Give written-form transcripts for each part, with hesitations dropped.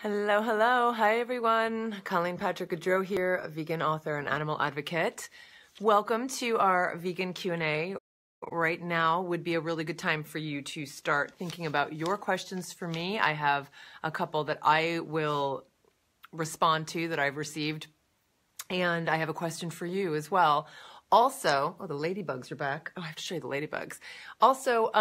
Hello, hello. Hi, everyone. Colleen Patrick-Goudreau here, a vegan author and animal advocate. Welcome to our vegan Q&A. Right now would be a really good time for you to start thinking about your questions for me. I have a couple that I will respond to that I've received, and I have a question for you as well. Also, oh, the ladybugs are back. Oh, I have to show you the ladybugs. Also,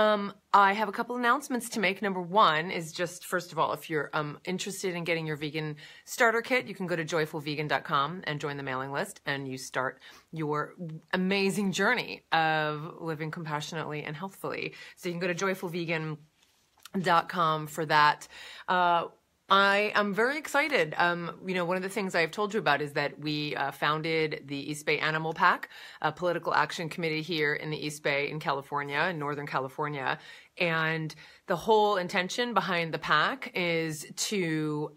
I have a couple announcements to make. Number one is just, first of all, if you're interested in getting your vegan starter kit, you can go to joyfulvegan.com and join the mailing list, and you start your amazing journey of living compassionately and healthfully. So you can go to joyfulvegan.com for that. I am very excited. One of the things I've told you about is that we founded the East Bay Animal PAC, a political action committee here in the East Bay in California, in Northern California. And the whole intention behind the PAC is to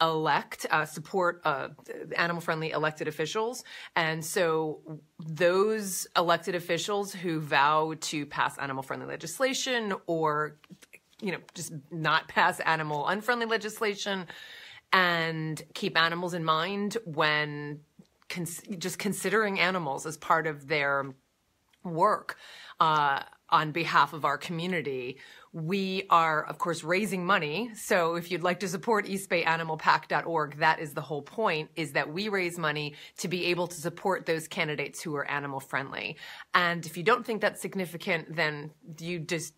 support animal-friendly elected officials. And so those elected officials who vow to pass animal-friendly legislation or just not pass animal unfriendly legislation and keep animals in mind when just considering animals as part of their work on behalf of our community. We are, of course, raising money. So if you'd like to support eastbayanimalpac.org, that is the whole point, is that we raise money to be able to support those candidates who are animal friendly. And if you don't think that's significant, then you just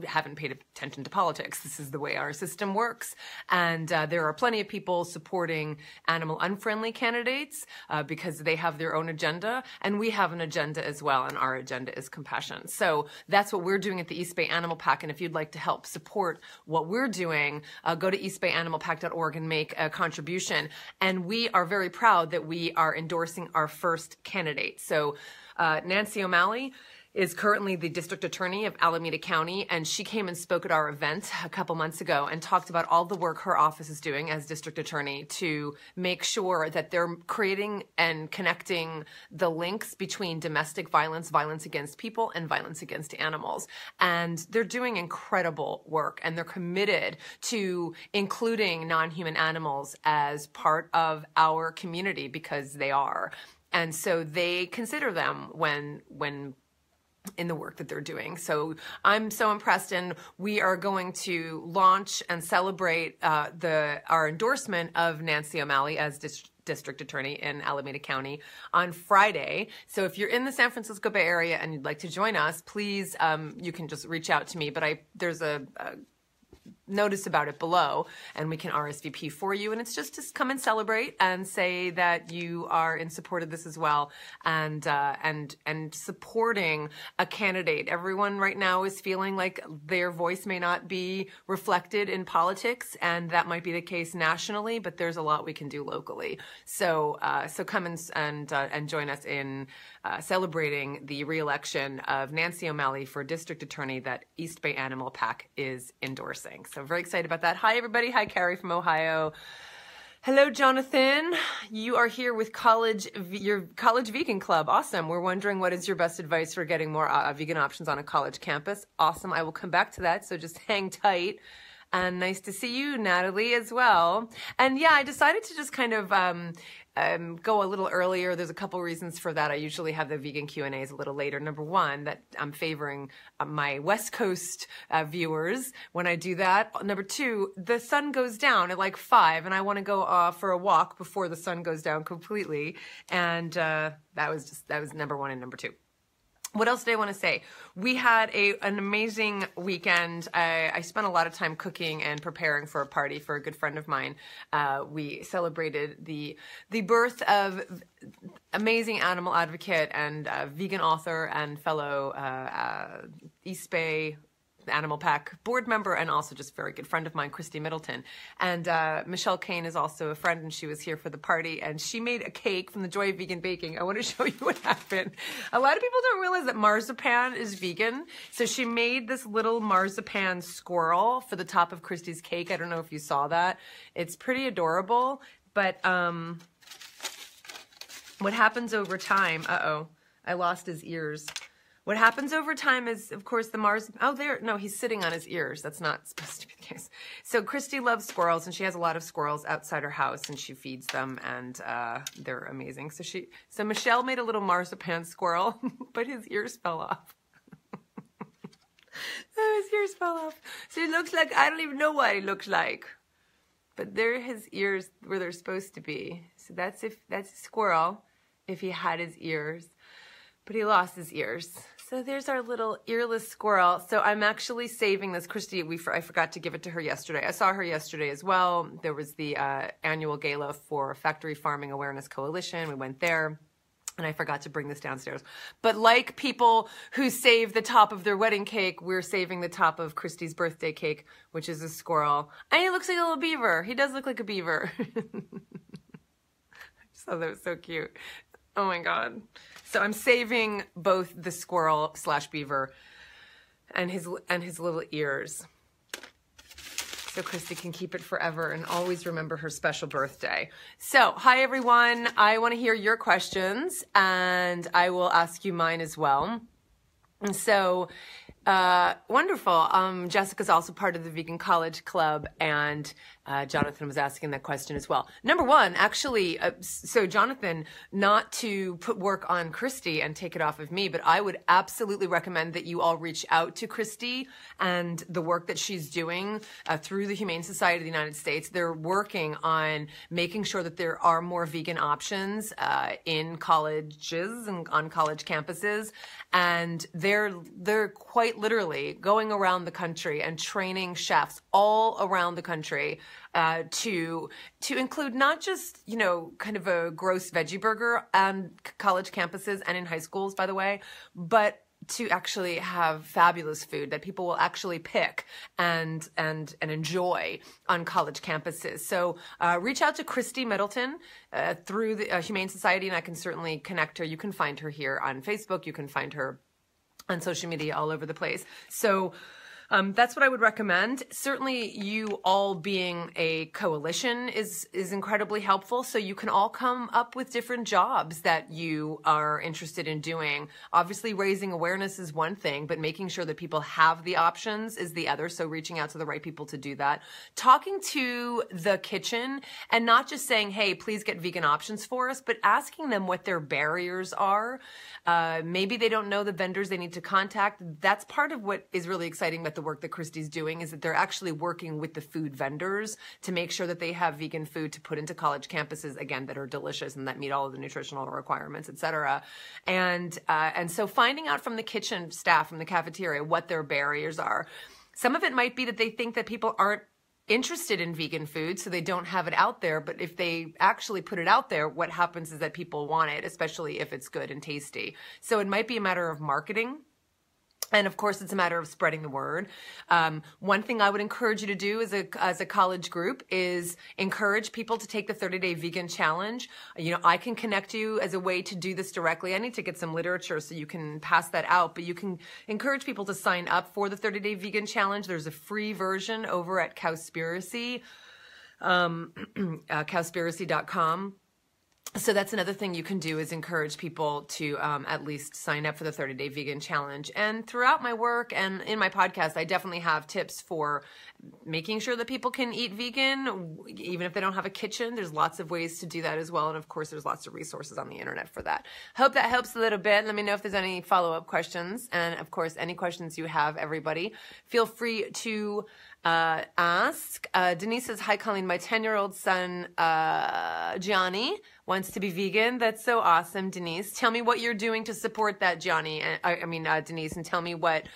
haven't paid attention to politics. This is the way our system works. And there are plenty of people supporting animal unfriendly candidates because they have their own agenda. And we have an agenda as well. And our agenda is compassion. So that's what we're doing at the East Bay Animal PAC. And if you'd like to help support what we're doing, go to eastbayanimalpac.org and make a contribution. And we are very proud that we are endorsing our first candidate. So Nancy O'Malley is currently the district attorney of Alameda County, and she came and spoke at our event a couple months ago and talked about all the work her office is doing as district attorney to make sure that they're creating and connecting the links between domestic violence, violence against people, and violence against animals. And they're doing incredible work, and they're committed to including non-human animals as part of our community because they are. And so they consider them when in the work that they're doing. So I'm so impressed, and we are going to launch and celebrate our endorsement of Nancy O'Malley as district attorney in Alameda County on Friday. So if you're in the San Francisco Bay Area and you'd like to join us, please, you can just reach out to me. But there's a notice about it below, and we can RSVP for you. And it's just to come and celebrate and say that you are in support of this as well, and supporting a candidate. Everyone right now is feeling like their voice may not be reflected in politics, and that might be the case nationally, but there's a lot we can do locally. So come and join us in celebrating the re-election of Nancy O'Malley for district attorney that East Bay Animal PAC is endorsing. So very excited about that. Hi, everybody. Hi, Carrie from Ohio. Hello, Jonathan. You are here with your college vegan club. Awesome. We're wondering what is your best advice for getting more vegan options on a college campus. Awesome. I will come back to that. So just hang tight. And nice to see you, Natalie, as well. And yeah, I decided to just kind of go a little earlier. There's a couple reasons for that. I usually have the vegan Q&As a little later. Number one, that I'm favoring my West Coast viewers when I do that. Number two, the sun goes down at like 5, and I want to go for a walk before the sun goes down completely. And that was number one and number two. What else did I want to say? We had an amazing weekend. I spent a lot of time cooking and preparing for a party for a good friend of mine. We celebrated the birth of amazing animal advocate and vegan author and fellow East Bay Animal PAC board member, and also just a very good friend of mine, Christy Middleton. And Michelle Kane is also a friend, and she was here for the party, and she made a cake from the Joy of Vegan Baking. I want to show you what happened. A lot of people don't realize that marzipan is vegan. So she made this little marzipan squirrel for the top of Christy's cake. I don't know if you saw that. It's pretty adorable, but what happens over time, I lost his ears. What happens over time is, of course, the marzipan. Oh, there. No, he's sitting on his ears. That's not supposed to be the case. So Christy loves squirrels, and she has a lot of squirrels outside her house, and she feeds them, and they're amazing. So Michelle made a little marzipan squirrel, but his ears fell off. His ears fell off. So he looks like, I don't even know what he looks like. But there his ears where they're supposed to be. So that's a squirrel if he had his ears. But he lost his ears. So there's our little earless squirrel. So I'm actually saving this. Christy, I forgot to give it to her yesterday. I saw her yesterday as well. There was the annual gala for Factory Farming Awareness Coalition. We went there. And I forgot to bring this downstairs. But like people who save the top of their wedding cake, we're saving the top of Christy's birthday cake, which is a squirrel. And he looks like a little beaver. He does look like a beaver. So that was so cute. Oh my God. So I'm saving both the squirrel / beaver and his little ears. So Christy can keep it forever and always remember her special birthday. So, hi everyone. I want to hear your questions and I will ask you mine as well. And so, wonderful. Jessica's also part of the Vegan College Club, and Jonathan was asking that question as well. Number one, actually, so Jonathan, not to put work on Christy and take it off of me, but I would absolutely recommend that you all reach out to Christy and the work that she's doing through the Humane Society of the United States. They're working on making sure that there are more vegan options in colleges and on college campuses, and they're quite literally going around the country and training chefs all around the country to include not just, kind of a gross veggie burger on college campuses and in high schools, by the way, but to actually have fabulous food that people will actually pick and enjoy on college campuses. So reach out to Christy Middleton through the Humane Society, and I can certainly connect her. You can find her here on Facebook. You can find her on social media all over the place. So that's what I would recommend. Certainly you all being a coalition is incredibly helpful. So you can all come up with different jobs that you are interested in doing. Obviously raising awareness is one thing, but making sure that people have the options is the other. So reaching out to the right people to do that. Talking to the kitchen and not just saying, hey, please get vegan options for us, but asking them what their barriers are. Maybe they don't know the vendors they need to contact. That's part of what is really exciting about the work that Christy's doing, is that they're actually working with the food vendors to make sure that they have vegan food to put into college campuses, again, that are delicious and that meet all of the nutritional requirements, et cetera. And so finding out from the kitchen staff, from the cafeteria, what their barriers are. Some of it might be that they think that people aren't interested in vegan food, so they don't have it out there. But if they actually put it out there, what happens is that people want it, especially if it's good and tasty. So it might be a matter of marketing. And of course, it's a matter of spreading the word. One thing I would encourage you to do as a college group is encourage people to take the 30-day vegan challenge. I can connect you as a way to do this directly. I need to get some literature so you can pass that out, but you can encourage people to sign up for the 30-day vegan challenge. There's a free version over at Cowspiracy, cowspiracy.com. So that's another thing you can do, is encourage people to at least sign up for the 30-day vegan challenge. And throughout my work and in my podcast, I definitely have tips for making sure that people can eat vegan, even if they don't have a kitchen. There's lots of ways to do that as well. And of course, there's lots of resources on the internet for that. Hope that helps a little bit. Let me know if there's any follow-up questions. And of course, any questions you have, everybody, feel free to ask. Denise says, hi, Colleen. My 10-year-old son, Johnny, wants to be vegan. That's so awesome, Denise. Tell me what you're doing to support that, Johnny. Denise, and tell me what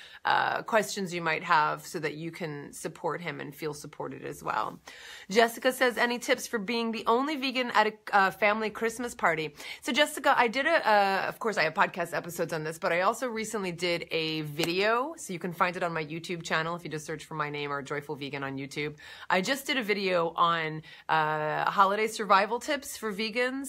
questions you might have so that you can support him and feel supported as well. Jessica says, any tips for being the only vegan at a family Christmas party? So Jessica, I did of course I have podcast episodes on this, but I also recently did a video. So you can find it on my YouTube channel if you just search for my name or Joyful Vegan on YouTube. I just did a video on holiday survival tips for vegans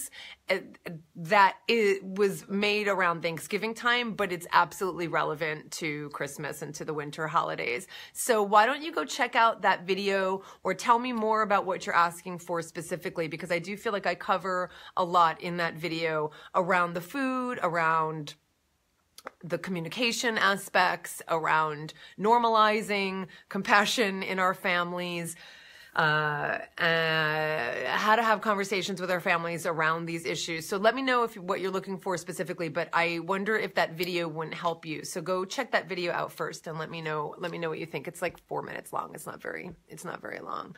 that was made around Thanksgiving time, but it's absolutely relevant to Christmas and to the winter holidays. So why don't you go check out that video, or tell me more about what you're asking for specifically, because I do feel like I cover a lot in that video around the food, around the communication aspects around normalizing compassion in our families, how to have conversations with our families around these issues. So let me know what you're looking for specifically, but I wonder if that video wouldn't help you. So go check that video out first and let me know what you think. It's like 4 minutes long. It's not very long.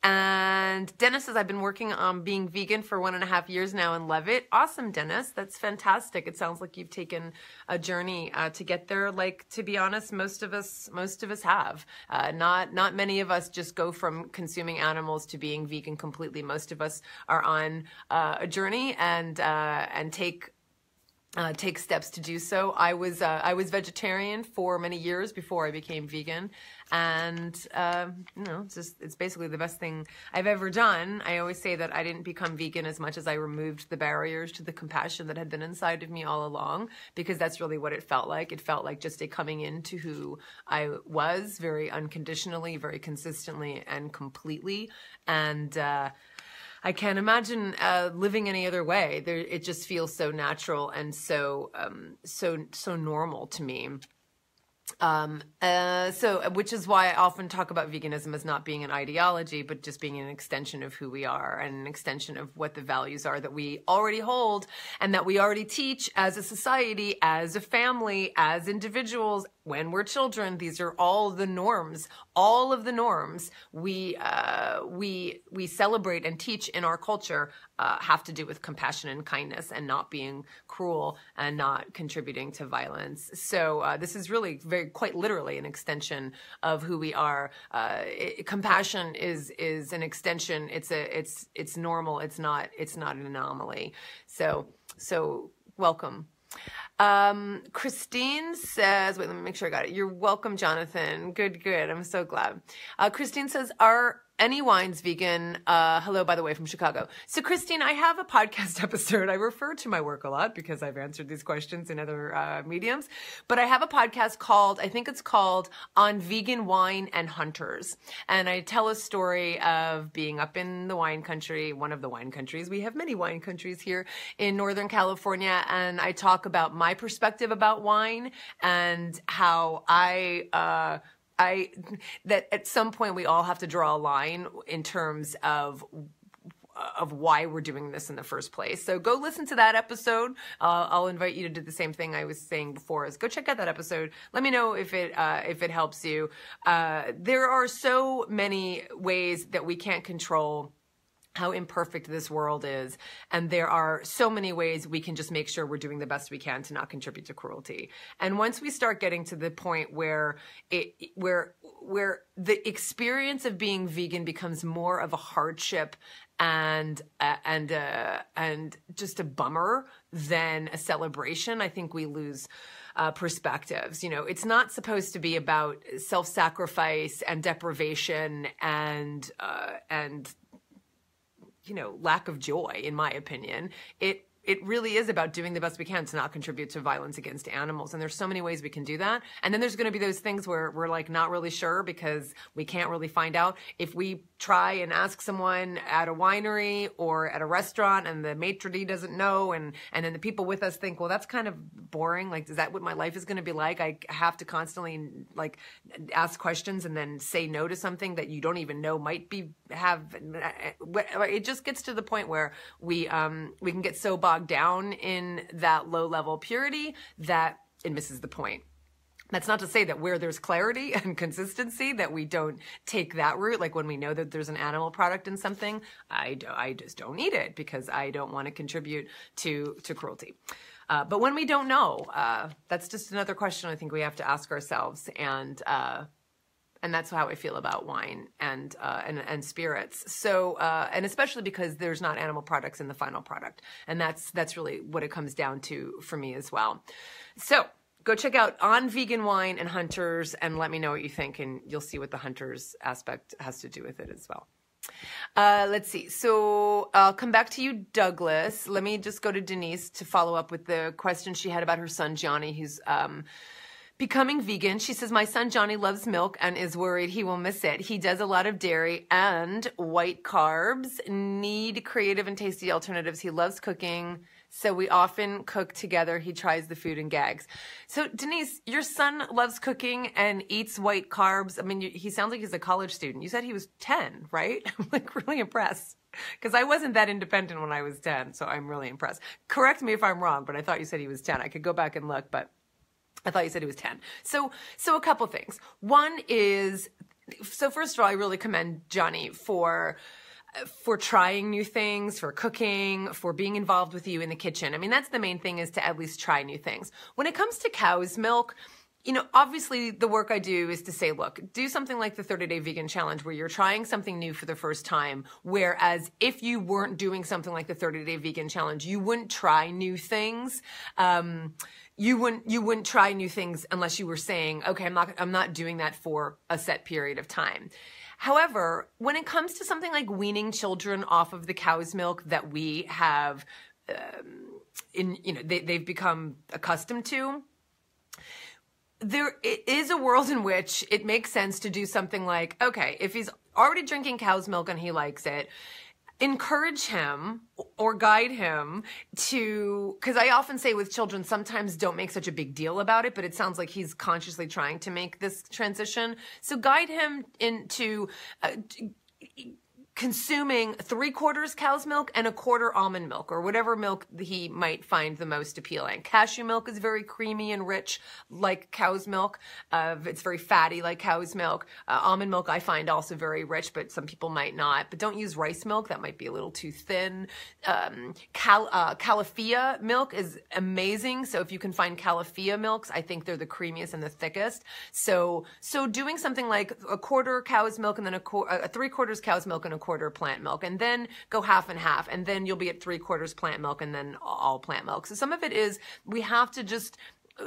And Dennis says, I've been working on being vegan for 1.5 years now and love it. Awesome, Dennis. That's fantastic. It sounds like you've taken a journey to get there. Like, to be honest, most of us have. Not many of us just go from consuming animals to being vegan completely. Most of us are on a journey and take steps to do so. I was vegetarian for many years before I became vegan, and it's basically the best thing I've ever done. I always say that I didn't become vegan as much as I removed the barriers to the compassion that had been inside of me all along, because that's really what it felt like. It felt like just a coming into who I was, very unconditionally, very consistently, and completely. And I can't imagine living any other way. It just feels so natural and so normal to me. Which is why I often talk about veganism as not being an ideology, but just being an extension of who we are and an extension of what the values are that we already hold and that we already teach as a society, as a family, as individuals. When we're children, these are all the norms. All of the norms we celebrate and teach in our culture have to do with compassion and kindness and not being cruel and not contributing to violence. So this is really quite literally an extension of who we are. Compassion is an extension. It's normal. It's not an anomaly. So welcome. Christine says, wait, let me make sure I got it. You're welcome, Jonathan. Good. I'm so glad. Christine says, are any wines vegan? Hello, by the way, from Chicago. So Christine, I have a podcast episode. I refer to my work a lot because I've answered these questions in other mediums, but I have a podcast I think it's called On Vegan Wine and Hunters. And I tell a story of being up in the wine country, one of the wine countries. We have many wine countries here in Northern California. And I talk about my perspective about wine and how that at some point we all have to draw a line in terms of why we're doing this in the first place. So go listen to that episode. I'll invite you to do the same thing I was saying before, is go check out that episode. Let me know if it helps you. There are so many ways that we can't control how imperfect this world is. And there are so many ways we can just make sure we're doing the best we can to not contribute to cruelty. And once we start getting to the point where the experience of being vegan becomes more of a hardship and just a bummer than a celebration, I think we lose perspectives. It's not supposed to be about self-sacrifice and deprivation and lack of joy, in my opinion. It really is about doing the best we can to not contribute to violence against animals. And there's so many ways we can do that. And then there's going to be those things where we're like not really sure because we can't really find out. If we try and ask someone at a winery or at a restaurant and the maitre d' doesn't know, and then the people with us think, well, that's kind of boring. Like, is that what my life is going to be like? I have to constantly like ask questions and then say no to something that you don't even know might it just gets to the point where we can get so bogged down in that low level purity that it misses the point. That's not to say that where there's clarity and consistency that we don't take that route. Like when we know that there's an animal product in something, I just don't eat it because I don't want to contribute to cruelty. But when we don't know, that's just another question I think we have to ask ourselves. And that's how I feel about wine and spirits. So, and especially because there's not animal products in the final product. And that's really what it comes down to for me as well. So go check out On Vegan Wine and Hunters and let me know what you think, and you'll see what the Hunters aspect has to do with it as well. Let's see. So I'll come back to you, Douglas. Let me just go to Denise to follow up with the question she had about her son, Johnny, who's becoming vegan. She says, my son Johnny loves milk and is worried he will miss it. He does a lot of dairy and white carbs, need creative and tasty alternatives. He loves cooking, So we often cook together. He tries the food and gags. So Denise, your son loves cooking and eats white carbs. I mean, he sounds like he's a college student. You said he was 10, right? I'm like really impressed because I wasn't that independent when I was 10. So I'm really impressed. Correct me if I'm wrong, but I thought you said he was 10. I could go back and look, but I thought you said he was 10. So a couple things. One is, so first of all, I really commend Johnny for trying new things, for cooking, for being involved with you in the kitchen. I mean, that's the main thing, is to at least try new things. When it comes to cow's milk, you know, obviously the work I do is to say, look, do something like the 30-day vegan challenge where you're trying something new for the first time. Whereas if you weren't doing something like the 30-day vegan challenge, you wouldn't try new things. You wouldn't try new things unless you were saying, okay, I'm not doing that for a set period of time. However, when it comes to something like weaning children off of the cow's milk that we have, they've become accustomed to, there is a world in which it makes sense to do something like, okay, if he's already drinking cow's milk and he likes it, encourage him or guide him to, because I often say with children, sometimes don't make such a big deal about it, but it sounds like he's consciously trying to make this transition. So guide him into consuming 3/4 cow's milk and 1/4 almond milk, or whatever milk he might find the most appealing. Cashew milk is very creamy and rich like cow's milk. It's very fatty like cow's milk. Almond milk I find also very rich, but some people might not. But don't use rice milk. That might be a little too thin. Califia milk is amazing. So if you can find Califia milks, I think they're the creamiest and the thickest. So doing something like 1/4 cow's milk and then 3/4 cow's milk and 1/4 plant milk, and then go half and half, and then you'll be at 3/4 plant milk and then all plant milk. So some of it is we have to just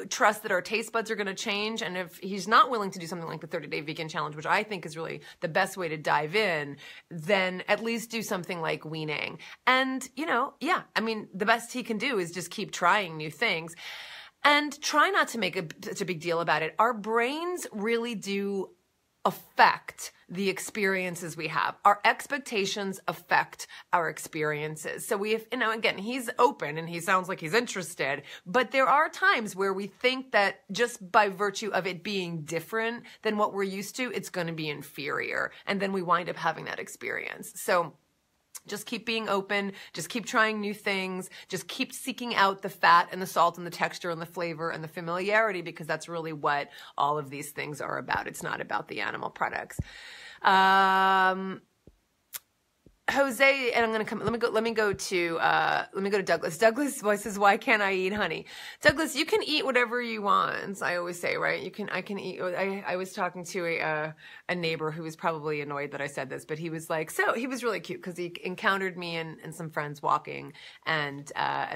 trust that our taste buds are going to change. And if he's not willing to do something like the 30-day vegan challenge, which I think is really the best way to dive in, then at least do something like weaning. And, I mean, the best he can do is just keep trying new things and try not to make such a big deal about it. Our brains really do affect the experiences we have. Our expectations affect our experiences. So again, he's open and he sounds like he's interested, but there are times where we think that just by virtue of it being different than what we're used to, it's going to be inferior. And then we wind up having that experience. So just keep being open. Just keep trying new things. Just keep seeking out the fat and the salt and the texture and the flavor and the familiarity, because that's really what all of these things are about. It's not about the animal products. Jose, and I'm going to come, let me go to Douglas. Douglas says, why can't I eat honey? Douglas, you can eat whatever you want. I always say, right? I can eat. I was talking to a neighbor who was probably annoyed that I said this, but he was like, so he was really cute because he encountered me and some friends walking, and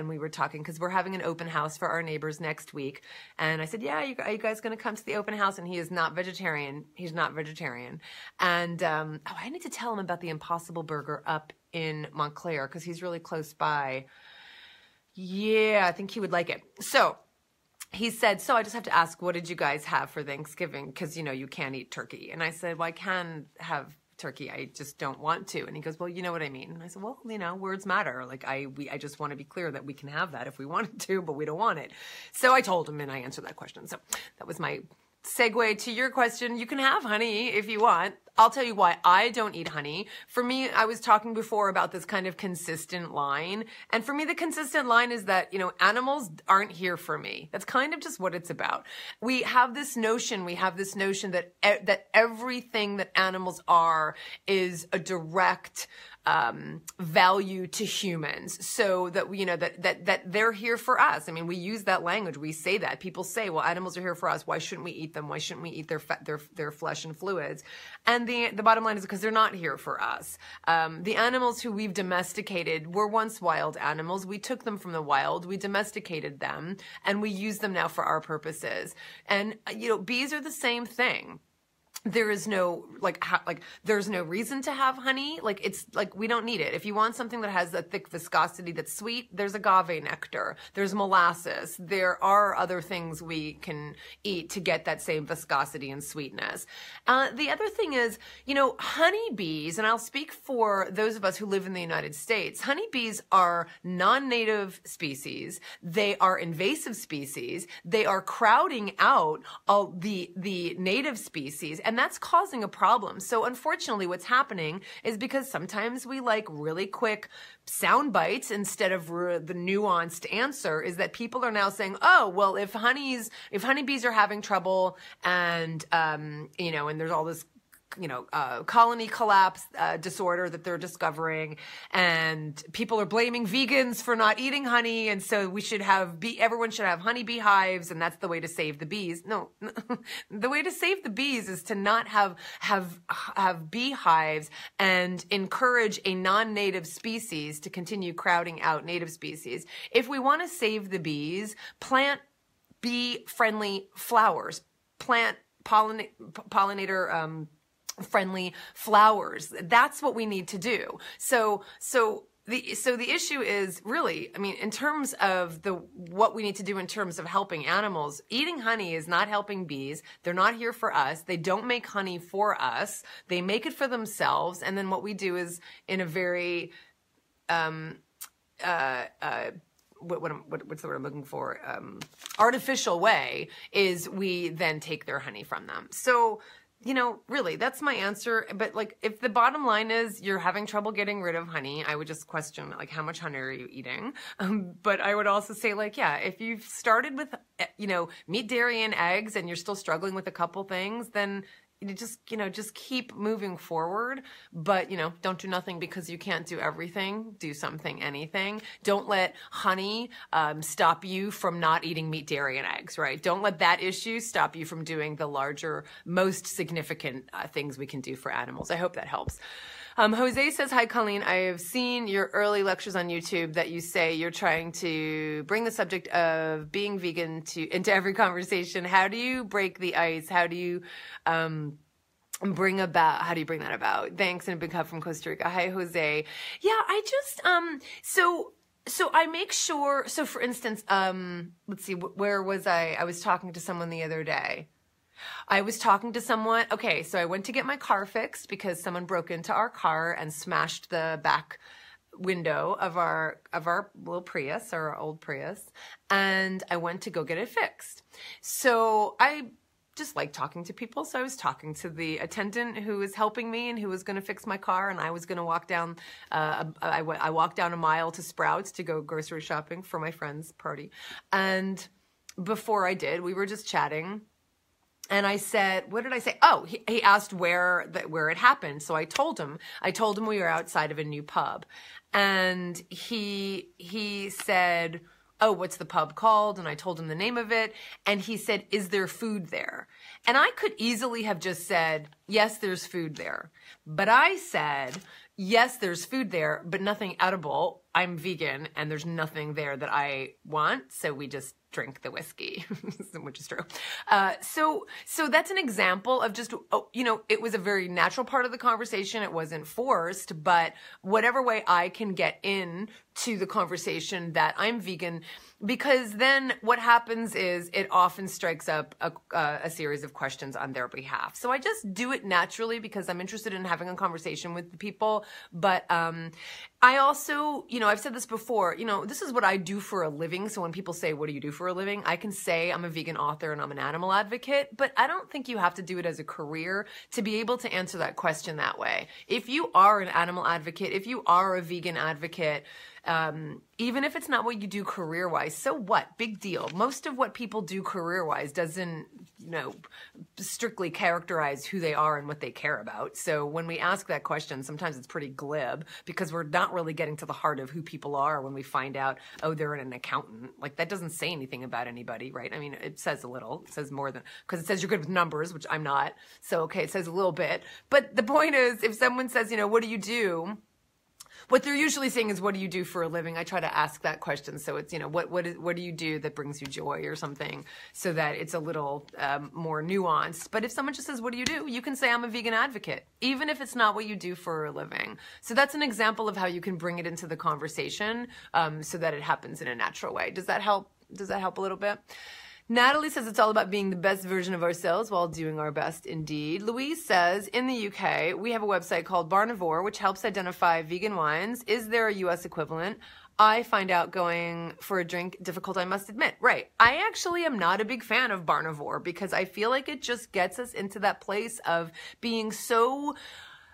we were talking because we're having an open house for our neighbors next week. And I said, yeah, are you guys going to come to the open house? And he is not vegetarian. He's not vegetarian. And, I need to tell him about the Impossible Burger up in Montclair because he's really close by. Yeah, I think he would like it. So he said, so I just have to ask, what did you guys have for Thanksgiving? Because, you can't eat turkey. And I said, well, I can have turkey. I just don't want to. And he goes, well, you know what I mean? And I said, well, words matter. Like I just want to be clear that we can have that if we wanted to, but we don't want it. So I told him and I answered that question. So that was my segue to your question. You can have honey if you want. I'll tell you why I don't eat honey. For me, I was talking before about this kind of consistent line. And for me, the consistent line is that, animals aren't here for me. That's kind of just what it's about. We have this notion that everything that animals are is a direct value to humans, so that that they're here for us. I mean, we use that language. We say that. People say, well, animals are here for us. Why shouldn't we eat them? Why shouldn't we eat their flesh and fluids? And the bottom line is because they're not here for us. The animals who we've domesticated were once wild animals. We took them from the wild, we domesticated them, and we use them now for our purposes. And bees are the same thing. there is no there's no reason to have honey. Like, it's like, we don't need it. If you want something that has a thick viscosity that's sweet, there's agave nectar, there's molasses, there are other things we can eat to get that same viscosity and sweetness. The other thing is, honeybees, and I'll speak for those of us who live in the United States, honeybees are non-native species. They are invasive species. They are crowding out all the native species, and that's causing a problem. So unfortunately, what's happening is, because sometimes we like really quick sound bites instead of the nuanced answer, is that people are now saying, oh, well, if honeybees are having trouble, and and there's all this colony collapse disorder that they're discovering, and people are blaming vegans for not eating honey, and so everyone should have honeybee hives, and that's the way to save the bees. No, the way to save the bees is to not have bee hives and encourage a non-native species to continue crowding out native species. If we want to save the bees, plant bee-friendly flowers, plant pollinator friendly flowers. That's what we need to do. So the issue is really, in terms of what we need to do in terms of helping animals, eating honey is not helping bees. They're not here for us. They don't make honey for us. They make it for themselves. And then what we do is, in a very, what's the word I'm looking for? Artificial way, is we then take their honey from them. So, really, that's my answer. But if the bottom line is you're having trouble getting rid of honey, I would just question, how much honey are you eating? But I would also say, if you've started with, meat, dairy, and eggs, and you're still struggling with a couple things, then just keep moving forward. But, don't do nothing because you can't do everything. Do something, anything. Don't let honey stop you from not eating meat, dairy, and eggs, right? Don't let that issue stop you from doing the larger, most significant things we can do for animals. I hope that helps. Jose says, hi, Colleen. I have seen your early lectures on YouTube that you say you're trying to bring the subject of being vegan into every conversation. How do you break the ice? How do you bring that about? Thanks, and a big hug from Costa Rica. Hi, Jose. Yeah, I just, so I make sure, so for instance, let's see, where was I? I was talking to someone the other day. Okay, so I went to get my car fixed because someone broke into our car and smashed the back window of our little Prius, our old Prius, and I went to go get it fixed. So I just like talking to people, so I was talking to the attendant who was helping me and who was going to fix my car, and I was going to walk down, I walked down a mile to Sprouts to go grocery shopping for my friend's party, and before I did, we were just chatting. And I said, what did I say? Oh, he asked where it happened. So I told him we were outside of a new pub. And he said, oh, what's the pub called? And I told him the name of it. And he said, is there food there? And I could easily have just said, yes, there's food there. But I said, yes, there's food there, but nothing edible. I'm vegan and there's nothing there that I want. So we just drink the whiskey, which is true. So that's an example of just, it was a very natural part of the conversation. It wasn't forced, but whatever way I can get in to the conversation that I'm vegan, because then what happens is it often strikes up a series of questions on their behalf. So I just do it naturally because I'm interested in having a conversation with the people. But I also, I've said this before, this is what I do for a living. So when people say, what do you do for a living? I can say I'm a vegan author and I'm an animal advocate, but I don't think you have to do it as a career to be able to answer that question that way. If you are an animal advocate, if you are a vegan advocate, even if it's not what you do career-wise, so what? Big deal. Most of what people do career-wise doesn't, strictly characterize who they are and what they care about. So when we ask that question, sometimes it's pretty glib because we're not really getting to the heart of who people are when we find out, oh, they're an accountant. Like, that doesn't say anything about anybody, right? I mean, it says a little. It says more than, because it says you're good with numbers, which I'm not. So, okay, it says a little bit. But the point is, if someone says, what do you do? what they're usually saying is, what do you do for a living? I try to ask that question. So it's, what do you do that brings you joy or something, so that it's a little more nuanced. But if someone just says, what do? You can say, I'm a vegan advocate, even if it's not what you do for a living. So that's an example of how you can bring it into the conversation so that it happens in a natural way. Does that help? Does that help a little bit? Natalie says it's all about being the best version of ourselves while doing our best, indeed. Louise says, in the UK, we have a website called Barnivore, which helps identify vegan wines. Is there a US equivalent? I find out going for a drink difficult, I must admit. Right. I actually am not a big fan of Barnivore because I feel like it just gets us into that place of being so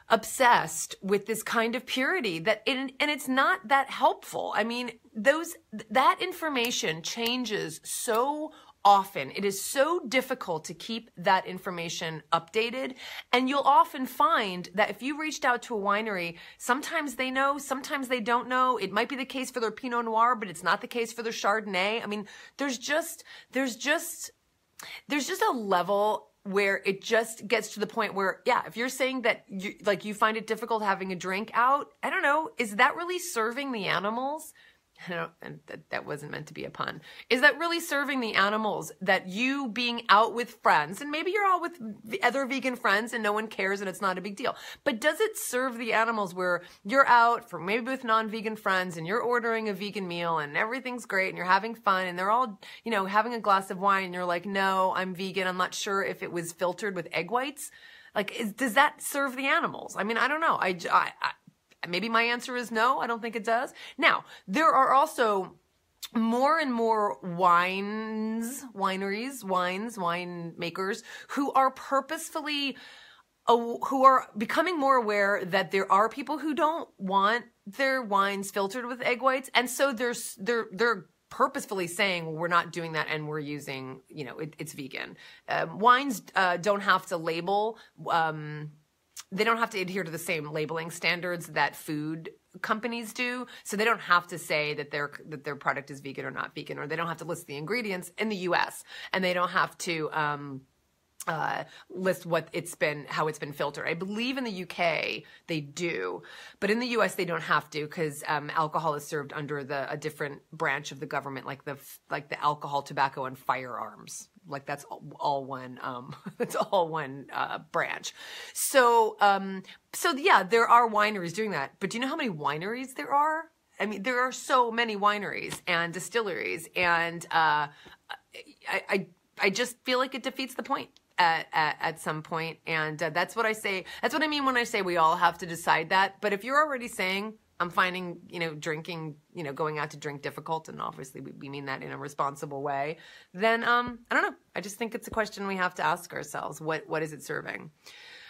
obsessed with this kind of purity and it's not that helpful. I mean, that information changes so often. It is so difficult to keep that information updated. And you'll often find that if you reached out to a winery, sometimes they know, sometimes they don't know. It might be the case for their Pinot Noir, but it's not the case for their Chardonnay. I mean, there's just a level where it just gets to the point where, yeah, if you're saying that you find it difficult having a drink out, I don't know, is that really serving the animals? And that wasn't meant to be a pun. Is that really serving the animals, that you being out with friends, and maybe you're all with other vegan friends and no one cares and it's not a big deal, but does it serve the animals where you're out for maybe with non-vegan friends and you're ordering a vegan meal and everything's great and you're having fun and they're all, having a glass of wine and you're like, no, I'm vegan. I'm not sure if it was filtered with egg whites. Does that serve the animals? I mean, I don't know. Maybe my answer is no. I don't think it does. Now, there are also more and more winemakers who are who are becoming more aware that there are people who don't want their wines filtered with egg whites. And so they're purposefully saying, we're not doing that and we're using, it's vegan. Wines don't have to label, they don't have to adhere to the same labeling standards that food companies do. So they don't have to say that their product is vegan or not vegan, or they don't have to list the ingredients in the US, and they don't have to list how it's been filtered. I believe in the UK they do, but in the US they don't have to, because alcohol is served under a different branch of the government, like the alcohol, tobacco, and firearms. That's all one. That's all one branch. So yeah, there are wineries doing that. But do you know how many wineries there are? I mean, there are so many wineries and distilleries, and I just feel like it defeats the point at some point. And that's what I say. That's what I mean when I say we all have to decide that. But if you're already saying, I'm finding, drinking, going out to drink difficult, and obviously we mean that in a responsible way, then I don't know. I just think it's a question we have to ask ourselves. What is it serving?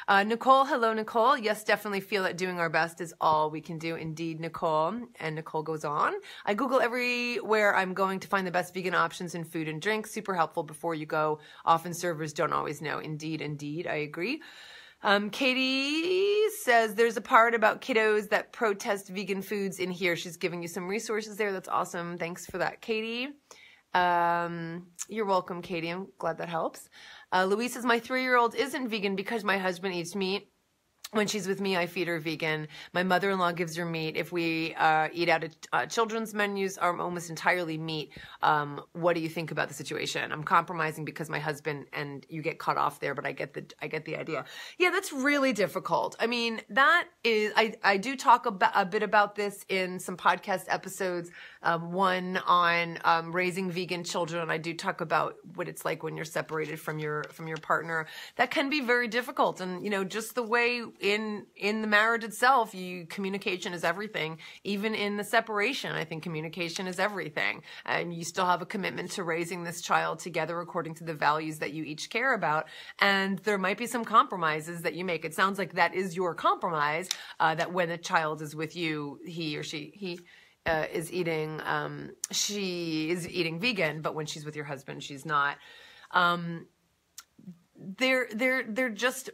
Nicole, hello, Nicole. Yes, definitely feel that doing our best is all we can do. Indeed, Nicole. And Nicole goes on. I Google everywhere I'm going to find the best vegan options in food and drink. Super helpful before you go. Often servers don't always know. Indeed, I agree. Katie says there's a part about kiddos that protest vegan foods in here. She's giving you some resources there. That's awesome. Thanks for that, Katie. You're welcome, Katie. I'm glad that helps. Louise says, my 3-year-old isn't vegan because my husband eats meat. When she's with me, I feed her vegan. My mother-in-law gives her meat. If we eat out at children's menus, are almost entirely meat. What do you think about the situation? I'm compromising because my husband, and you get cut off there, but I get the idea. Yeah, that's really difficult. I mean, that is, I do talk a bit about this in some podcast episodes. One on raising vegan children. I do talk about what it's like when you're separated from your partner. That can be very difficult, and just the way in the marriage itself, communication is everything. Even in the separation, I think communication is everything. And you still have a commitment to raising this child together according to the values that you each care about. And there might be some compromises that you make. It sounds like that is your compromise, that when a child is with you, she is eating vegan, but when she's with your husband, she's not. They're just,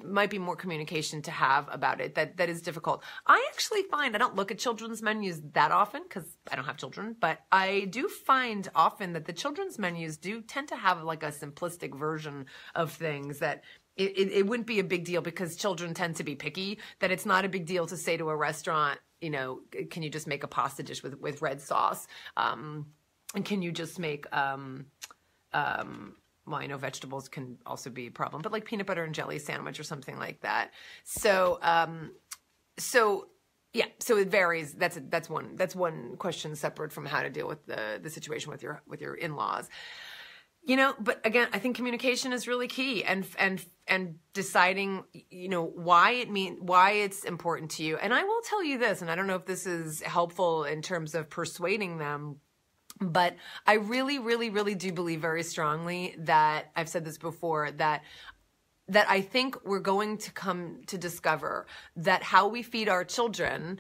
might be more communication to have about it. That is difficult. I actually find I don't look at children's menus that often because I don't have children, but I do find often that the children's menus do tend to have like a simplistic version of things that it wouldn't be a big deal because children tend to be picky, that it's not a big deal to say to a restaurant, you know, can you just make a pasta dish with red sauce? And can you just make, well, I know vegetables can also be a problem, but like peanut butter and jelly sandwich or something like that. So, yeah, so it varies. That's one question separate from how to deal with the situation with your in-laws. You know, but again, I think communication is really key, and deciding, you know, why it's important to you. And I will tell you this, and I don't know if this is helpful in terms of persuading them, but I really, really, really do believe very strongly that, I've said this before, that I think we're going to come to discover that how we feed our children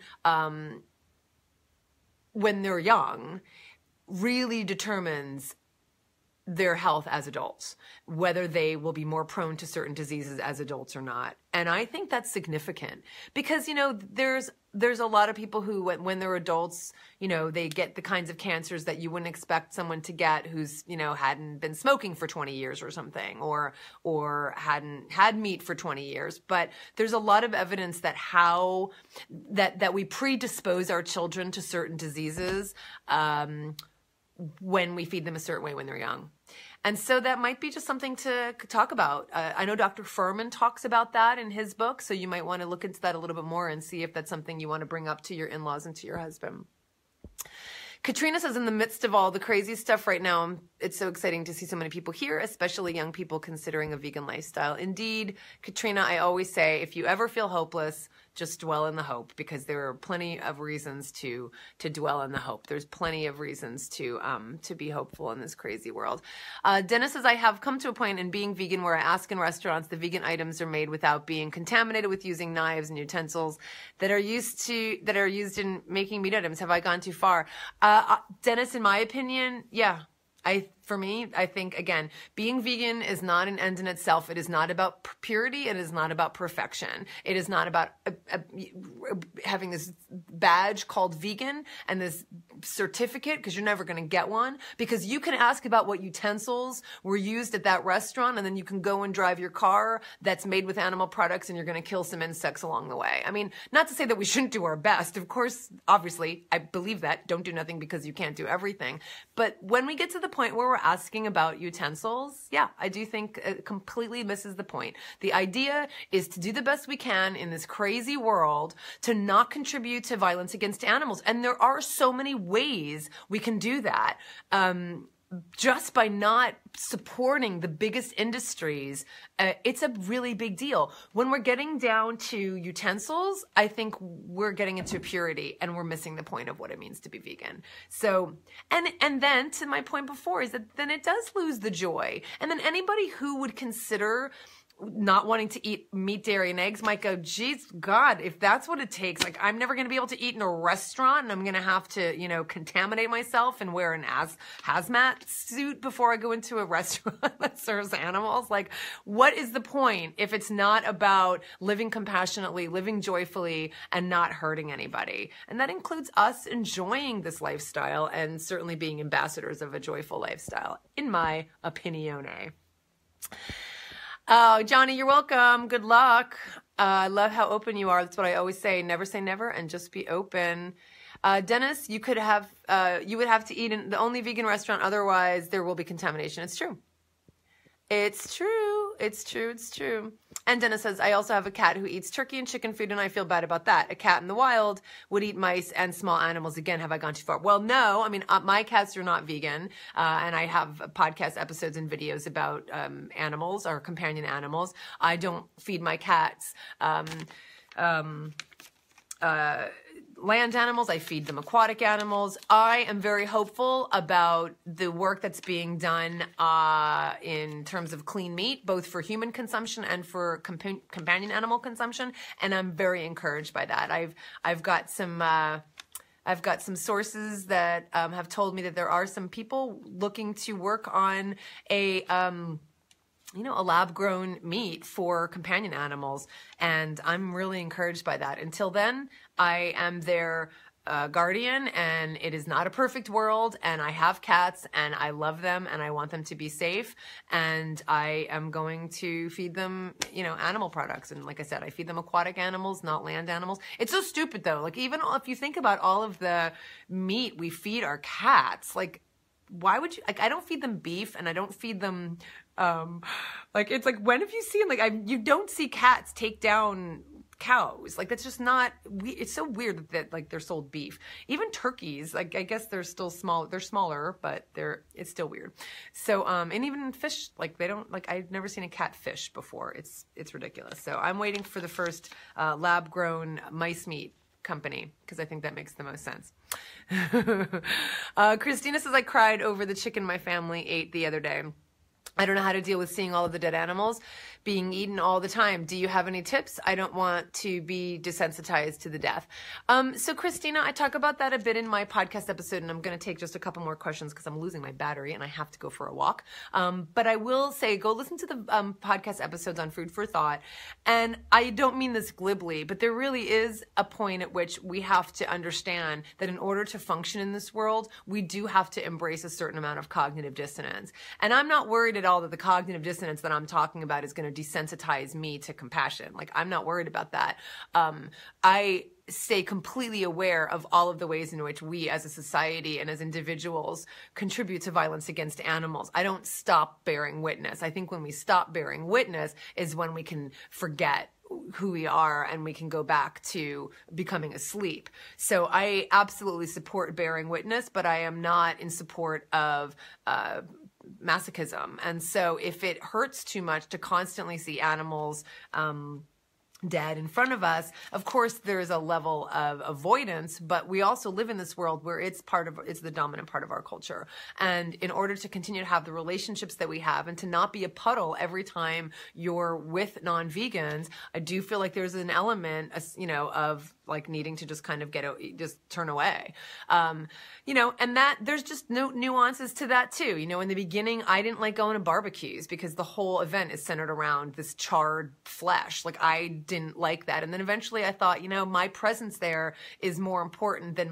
when they're young really determines their health as adults, whether they will be more prone to certain diseases as adults or not. And I think that's significant because, you know, there's a lot of people who, when they're adults, you know, they get the kinds of cancers that you wouldn't expect someone to get who's, you know, hadn't been smoking for 20 years or something, or hadn't had meat for 20 years. But there's a lot of evidence that that we predispose our children to certain diseases, when we feed them a certain way when they're young. And so that might be just something to talk about. I know Dr. Furman talks about that in his book, so you might want to look into that a little bit more and see if that's something you want to bring up to your in-laws and to your husband. Katrina says, in the midst of all the crazy stuff right now, it's so exciting to see so many people here, especially young people considering a vegan lifestyle. Indeed, Katrina, I always say, if you ever feel hopeless, just dwell in the hope, because there are plenty of reasons to dwell in the hope. There's plenty of reasons to be hopeful in this crazy world. Dennis says, I have come to a point in being vegan where I ask in restaurants the vegan items are made without being contaminated with using knives and utensils that are used in making meat items. Have I gone too far? Dennis, in my opinion, yeah. For me, I think, again, being vegan is not an end in itself. It is not about purity. It is not about perfection. It is not about having this badge called vegan and this certificate, because you're never going to get one, because you can ask about what utensils were used at that restaurant, and then you can go and drive your car that's made with animal products, and you're going to kill some insects along the way. I mean, not to say that we shouldn't do our best. Of course, obviously, I believe that. Don't do nothing because you can't do everything. But when we get to the point where we're asking about utensils, yeah, I do think it completely misses the point. The idea is to do the best we can in this crazy world to not contribute to violence against animals. And there are so many ways we can do that. Just by not supporting the biggest industries, it's a really big deal. When we're getting down to utensils, I think we're getting into purity and we're missing the point of what it means to be vegan. So, and then to my point before is that then it does lose the joy. And then anybody who would consider not wanting to eat meat, dairy, and eggs might go, geez, God, if that's what it takes, like I'm never going to be able to eat in a restaurant and I'm going to have to, you know, contaminate myself and wear an hazmat suit before I go into a restaurant that serves animals. Like, what is the point if it's not about living compassionately, living joyfully, and not hurting anybody? And that includes us enjoying this lifestyle and certainly being ambassadors of a joyful lifestyle, in my opinione. Oh, Johnny, you're welcome. Good luck. I love how open you are. That's what I always say. Never say never and just be open. Dennis, you would have to eat in the only vegan restaurant. Otherwise, there will be contamination. It's true. It's true. It's true. It's true. And Dennis says, I also have a cat who eats turkey and chicken food, and I feel bad about that. A cat in the wild would eat mice and small animals. Again, have I gone too far? Well, no. I mean, my cats are not vegan, and I have podcast episodes and videos about animals, or companion animals. I don't feed my cats land animals. I feed them aquatic animals. I am very hopeful about the work that's being done in terms of clean meat, both for human consumption and for companion animal consumption, and I'm very encouraged by that. I've got some sources that have told me that there are some people looking to work on a lab-grown meat for companion animals, and I'm really encouraged by that. Until then, I am their guardian, and it is not a perfect world, and I have cats and I love them and I want them to be safe, and I am going to feed them, animal products. And like I said, I feed them aquatic animals, not land animals. It's so stupid though. Like, even if you think about all of the meat we feed our cats, like, why would you, like, I don't feed them beef and I don't feed them, it's like, when have you seen, you don't see cats take down cows. Like, that's just not, it's so weird that like they're sold beef. Even turkeys, like, I guess they're still small, they're smaller, but it's still weird. So, and even fish, like, they don't, like, I've never seen a cat fish before. It's ridiculous. So I'm waiting for the first lab grown mice meat company, because I think that makes the most sense. Christina says, I cried over the chicken my family ate the other day. I don't know how to deal with seeing all of the dead animals being eaten all the time. Do you have any tips? I don't want to be desensitized to the death. So Christina, I talk about that a bit in my podcast episode, and I'm going to take just a couple more questions because I'm losing my battery and I have to go for a walk. But I will say, go listen to the podcast episodes on food for thought. And I don't mean this glibly, but there really is a point at which we have to understand that in order to function in this world, we do have to embrace a certain amount of cognitive dissonance. And I'm not worried at all that the cognitive dissonance that I'm talking about is going to desensitize me to compassion. Like, I'm not worried about that. I stay completely aware of all of the ways in which we as a society and as individuals contribute to violence against animals. I don't stop bearing witness. I think when we stop bearing witness is when we can forget who we are and we can go back to becoming asleep. So I absolutely support bearing witness, but I am not in support of masochism. And so if it hurts too much to constantly see animals dead in front of us, of course there is a level of avoidance, but we also live in this world where it's the dominant part of our culture. And in order to continue to have the relationships that we have and to not be a puddle every time you're with non-vegans, I do feel like there's an element, of like needing to just kind of just turn away. And that there's just no nuances to that too. In the beginning, I didn't like going to barbecues because the whole event is centered around this charred flesh. Like, I didn't like that. And then eventually I thought, my presence there is more important than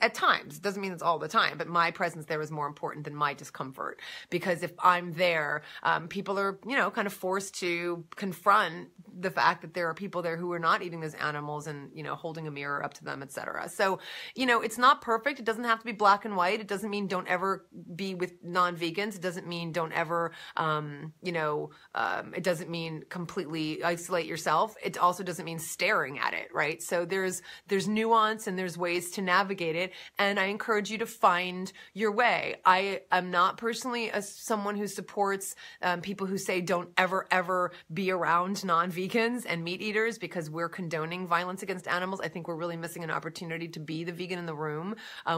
at times, it doesn't mean it's all the time, but my presence there is more important than my discomfort. Because if I'm there, people are, kind of forced to confront the fact that there are people there who are not eating those animals and, holding a mirror up to them, etc. So, it's not perfect. It doesn't have to be black and white. It doesn't mean don't ever be with non-vegans. It doesn't mean don't ever, it doesn't mean completely isolate yourself. It also doesn't mean staring at it, right? So there's nuance and there's ways to navigate it. And I encourage you to find your way. I am not personally someone who supports people who say don't ever be around non-vegans and meat eaters because we're condoning violence against animals. I think we're really missing an opportunity to be the vegan in the room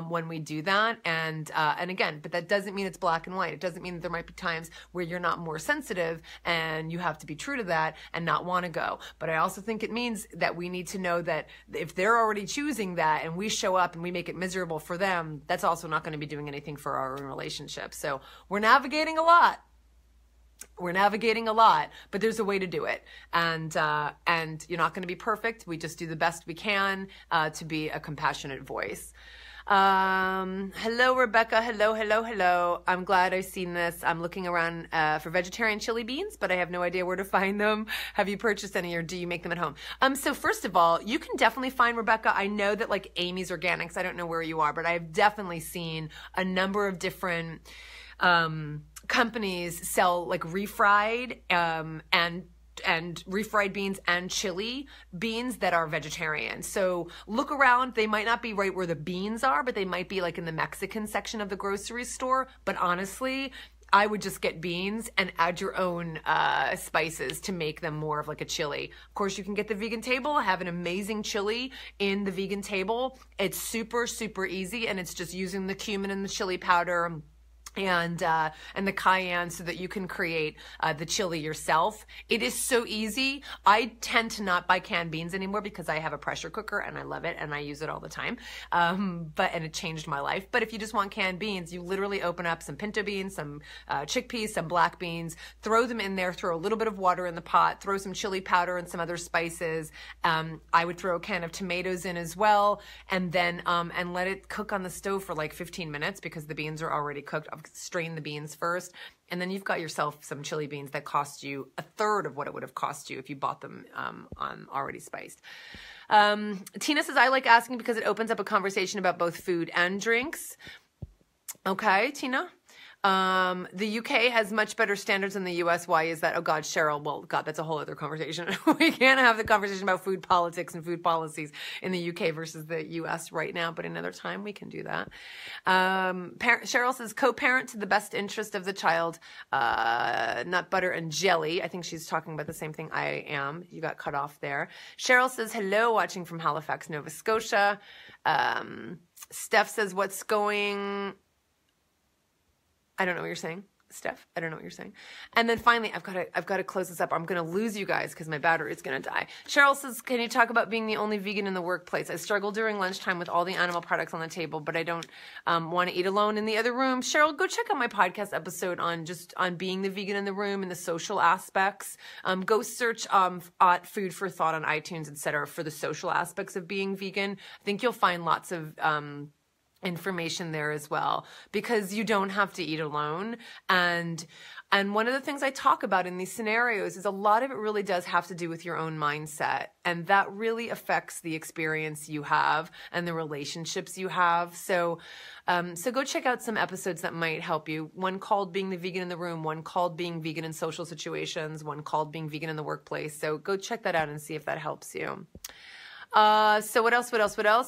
when we do that. And again, but that doesn't mean it's black and white. It doesn't mean that there might be times where you're not more sensitive and you have to be true to that and not want to go. But I also think it means that we need to know that if they're already choosing that and we show up and we make it miserable for them, that's also not going to be doing anything for our own relationship. So we're navigating a lot. But there's a way to do it. And you're not going to be perfect. We just do the best we can to be a compassionate voice. Hello, Rebecca. Hello. I'm glad I've seen this. I'm looking around for vegetarian chili beans, but I have no idea where to find them. Have you purchased any, or do you make them at home? So first of all, you can definitely find, Rebecca, I know that like Amy's Organics, I don't know where you are, but I've definitely seen a number of different companies sell like refried and refried beans and chili beans that are vegetarian. So look around. They might not be right where the beans are, but they might be like in the Mexican section of the grocery store. But honestly, I would just get beans and add your own spices to make them more of like a chili. Of course, you can get the vegan table. I have an amazing chili in the vegan table. It's super, super easy, and it's just using the cumin and the chili powder and the cayenne so that you can create the chili yourself. It is so easy. I tend to not buy canned beans anymore because I have a pressure cooker and I love it and I use it all the time. And it changed my life. But if you just want canned beans, you literally open up some pinto beans, some chickpeas, some black beans, throw them in there, throw a little bit of water in the pot, throw some chili powder and some other spices. I would throw a can of tomatoes in as well, and then and let it cook on the stove for like 15 minutes because the beans are already cooked. Strain the beans first, and then you've got yourself some chili beans that cost you a third of what it would have cost you if you bought them on already spiced. Tina says, I like asking because it opens up a conversation about both food and drinks. Okay, Tina. The UK has much better standards than the US. Why is that? Oh God, Cheryl. Well, God, that's a whole other conversation. We can't have the conversation about food politics and food policies in the UK versus the US right now, but another time we can do that. Cheryl says, co-parent to the best interest of the child, nut butter and jelly. I think she's talking about the same thing I am. You got cut off there. Cheryl says, hello, watching from Halifax, Nova Scotia. Steph says, what's going... I don't know what you're saying, Steph. I don't know what you're saying. And then finally, I've got to close this up. I'm going to lose you guys because my battery is going to die. Cheryl says, can you talk about being the only vegan in the workplace? I struggle during lunchtime with all the animal products on the table, but I don't want to eat alone in the other room. Cheryl, go check out my podcast episode on being the vegan in the room and the social aspects. Go search Food for Thought on iTunes, etc. for the social aspects of being vegan. I think you'll find lots of information there as well, because you don't have to eat alone. And one of the things I talk about in these scenarios is a lot of it really does have to do with your own mindset, and that really affects the experience you have and the relationships you have. So go check out some episodes that might help you. One called Being the Vegan in the Room, one called Being Vegan in Social Situations, one called Being Vegan in the Workplace. So go check that out and see if that helps you. So what else?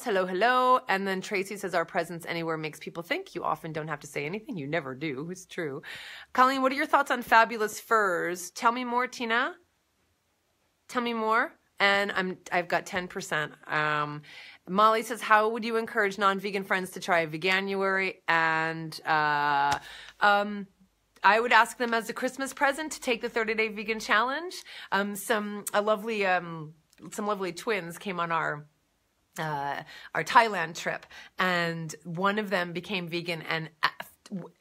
Hello. And then Tracy says, our presence anywhere makes people think. You often don't have to say anything. You never do. It's true. Colleen, what are your thoughts on fabulous furs? Tell me more, Tina. Tell me more. And I've got 10%. Molly says, how would you encourage non-vegan friends to try Veganuary? And, I would ask them as a Christmas present to take the 30-day vegan challenge. Some lovely twins came on our Thailand trip, and one of them became vegan,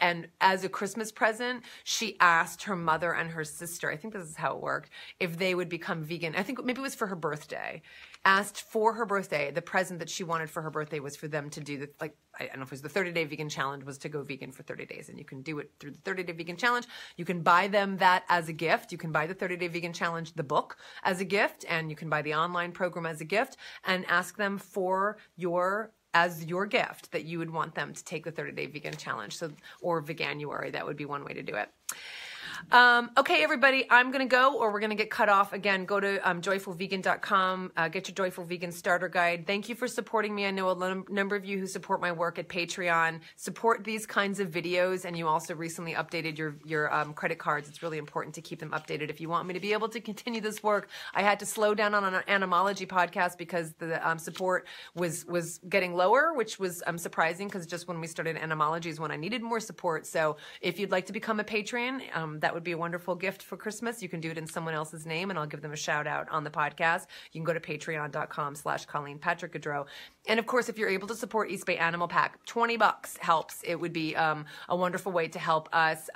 and as a Christmas present, she asked her mother and her sister, I think this is how it worked, if they would become vegan. I think maybe it was for her birthday. Asked for her birthday, the present that she wanted for her birthday was for them to do I don't know if it was the 30-day vegan challenge, was to go vegan for 30 days. And you can do it through the 30-day vegan challenge. You can buy them that as a gift. You can buy the 30-day vegan challenge, the book, as a gift, and you can buy the online program as a gift, and ask them for as your gift that you would want them to take the 30-day vegan challenge. Or Veganuary, that would be one way to do it. Okay, everybody, I'm going to go, or we're going to get cut off. Again, go to joyfulvegan.com, get your Joyful Vegan Starter Guide. Thank you for supporting me. I know a number of you who support my work at Patreon support these kinds of videos, and you also recently updated your credit cards. It's really important to keep them updated. If you want me to be able to continue this work, I had to slow down on an animology podcast because the support was getting lower, which was surprising, because just when we started animology is when I needed more support. So if you'd like to become a patron, that would be a wonderful gift for Christmas. You can do it in someone else's name, and I'll give them a shout out on the podcast. You can go to patreon.com/Colleen Patrick-Goudreau. And of course, if you're able to support East Bay Animal Pack, $20 helps. It would be a wonderful way to help us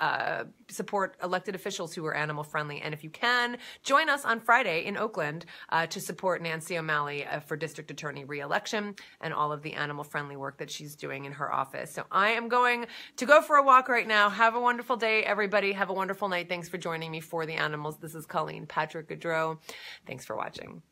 support elected officials who are animal friendly. And if you can, join us on Friday in Oakland to support Nancy O'Malley for district attorney re-election and all of the animal friendly work that she's doing in her office. So I am going to go for a walk right now. Have a wonderful day, everybody. Have a wonderful night. Thanks for joining me for the animals. This is Colleen Patrick-Goudreau. Thanks for watching.